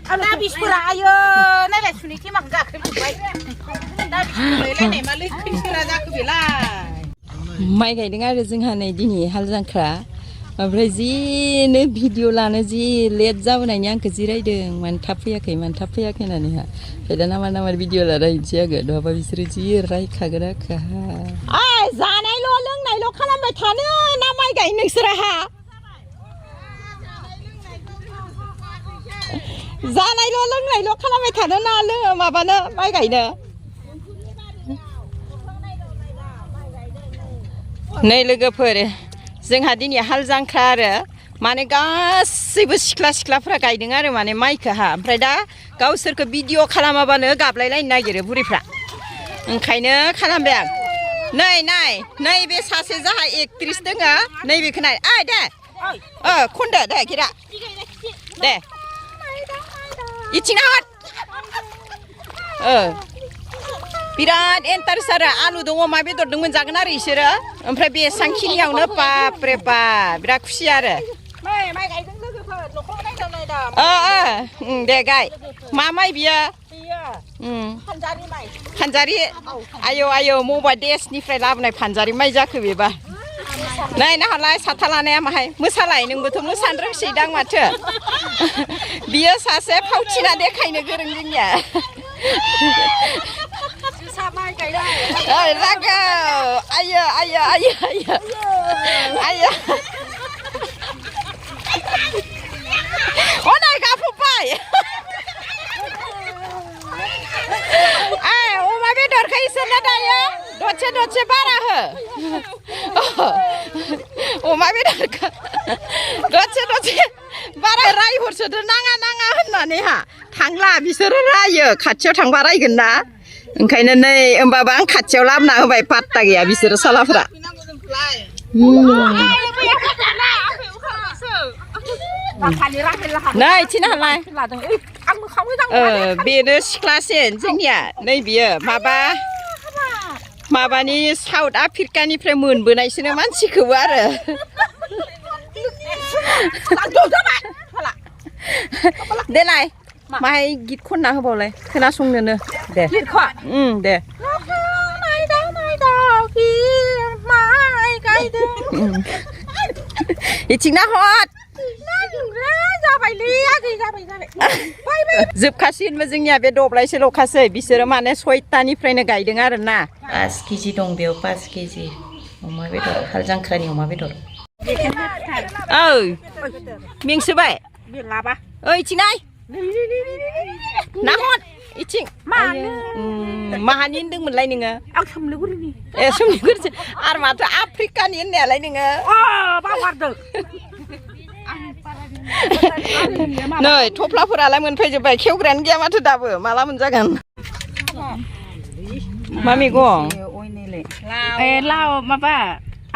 나 비스프라 아유 나래 순이 키막 자크 바이 나 비스프라 내 말리 비스프라 자크 빌라 माइ गायदों आरो जोंहा नै दिनै हाल जांख्रा ओमफ्राय जिनो भिडिअ लानो जि लेट जाबोनायनि आंखौ जिरायदों मानो थाब फैयाखै होननानैहा ओमफ्राय दा नामा भिडिअ लारायनोसै आङो नङाबा बिसोरो जि रायखागोन आंखौ जानायल' लोंनायल' खालामबाय थानो ना माइ गायनो नोंसोराहा जानायल' लोंनायल' खालामबाय थानो ना माबानो माइ गायनो नै लोगोफोर जोंहा दिनै हाल जांख्रा आरो माने गासैबो सिख्लाफोरा गायदों आरो माने माइखौहा ओमफ्राय दा गावसोरखौ भिडिअ खालामाबानो गाबलायलायनो नागिरो बुरैफ्रा ओंखायनो खालामबाय आं नै बे सासे जाहा एक्ट्रिस दोङो नैबेखौ नाय दे खनदो दे गिरा दे इथिं हट बिराद इन्टारेस्ट आरो आलु दङ अमा बेदर दं मोनजागोन आरो इसोरो ओमफ्राय बेसांखिनियावनो बाप रे बाप बिराद खुसि आरो माइ गायदों लोगोफोर न'खराव नायदाव दे गाय मा माइ बियो फानजारि आयौ मबाइल देशनिफ्राय लाबोनाय फानजारि माइ जाखो बेबा नै नाहालाय साथा लानाया माहाय मोसालाय नोंबोथ' मोसानो रोंसैदां माथो बियो सासे फावथिना देखायनो गोरों जोंनिया रागौ आयो हनै गाबफबबाय अमा बेदरखौ इसोरनो दायो दसे बारा हो अमा बेदरखौ दसे बारा रायहरसोदो नाङा होननानैहा थांला बिसोरो रायो खाथियाव थांबा रायगोन ना ओंखायनो नै होमबाबो आं खाथियाव लाबोना होबाय पात्ता गैया बिसोरो सालाफ्रा नै थिनालाय बेनो सिख्लासिन जोंनिया नै बियो माबानि साउथ आफ्रिकानिफ्राय मोनबोनायसोनो मानसिखौबो आरो देलाय माहाय गित खनना होबावलाय खोनासंनोनो दे दे इथिंना हट जोबखासिगोनबो जोंनिया बे दब्लायसेल'खासै बिसोरो माने 6टानिफ्रायनो गायदों आरो ना 5 केजि दं बेयाव 5 केजि अमा बेदर हाल जांख्रानि अमा बेदर मेंसोबाय इथिंनाय नाहर इथिं माहानि होनदोंमोनलाय नोङो आं सोमलिगुरिनि सोमलिगुरि आरो माथो आफ्रिकानि होननायालाय नोङो बावगारदों नै थफ्लाफोरालाय मोनफैजोब्बाय खेवग्रायानो गैया माथो दाबो माला मोनजागोन मा मैगं लाव माबा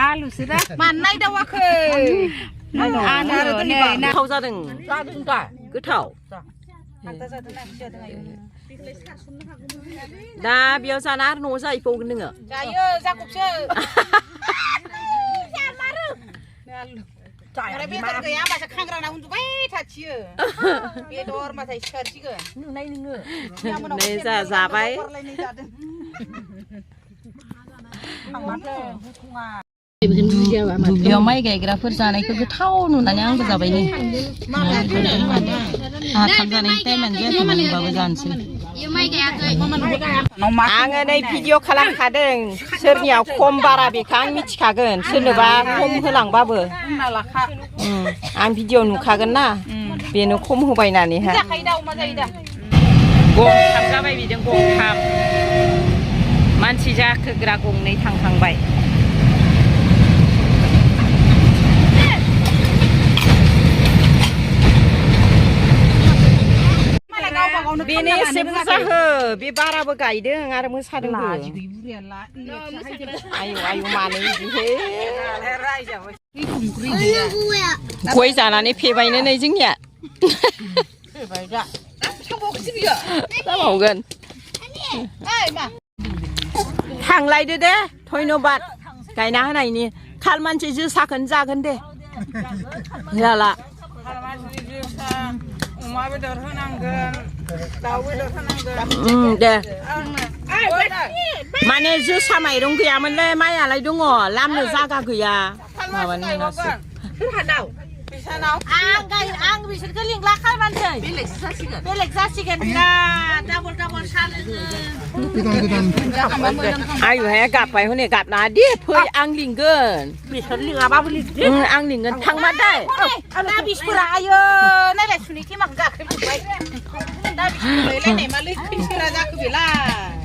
आलुसो दा मानो नायदावाखै गोथाव जादों दा गोथाव दा बेयाव जाना आरो न'आव जाहैबावगोन नोङो जायो जागबसो बेदर गैया होमबासो खांग्राना उन्दुबाय थाथियो बेदर माथाय सिखारसिगोन नुनाय नोङो नै जाबाय दुब्लियाव माइ गायग्राफोर जानायखौ गोथाव नुनानै आंबो जाबाय नै थाब जानायनि टाइमानो जायाखै होनबाबो जानोसै आङो नै भिडिअ खालामखादों सोरनियाव खम बारा बेखौ आं मिथिखागोन सोरनोबा खम होलांबाबो आं भिडिअ नुखागोन ना बेनो खम होबाय होननानैहाय गंथाम जाबाय बिदों गंथाम मानसि जाखोग्रा गंनै थांखांबाय बेनो एसे बुरजा हो बे बाराबो गायदों आरो मोसादोंबो आयु मानो बिदिहे गय जानानै फेबायनो नै जोंनिया जाबावगोन थांलायदो दे धन्यबाद गायना होनायनि खाल मानसि जोसाखौनो जागोन दे जाला अमा बेदर होनांगोन दाउ बेदर होनांगोन दे ओइ माने जोसा माइरं गैयामोनलै माइयालाय दङ लामनो जागा गैया माबानि उनावसो दाउ बिसानाव आं बिसोरखौ लिंला खालामसै बेलेग जासिगोन बिराद डाबल सा आयुहाया गाबबाय हनै गाबना दे फै आं लिंगोन बिसोर लिङाबाबो लिंदो आं लिंगोन थांमारदै ना बिसफोरा आयो नायलाय सुनि खेमाखौ गाखोजोब्बाय दा बिसोर लायलायनाय मा लैखोनसोरा जाखो बेलाय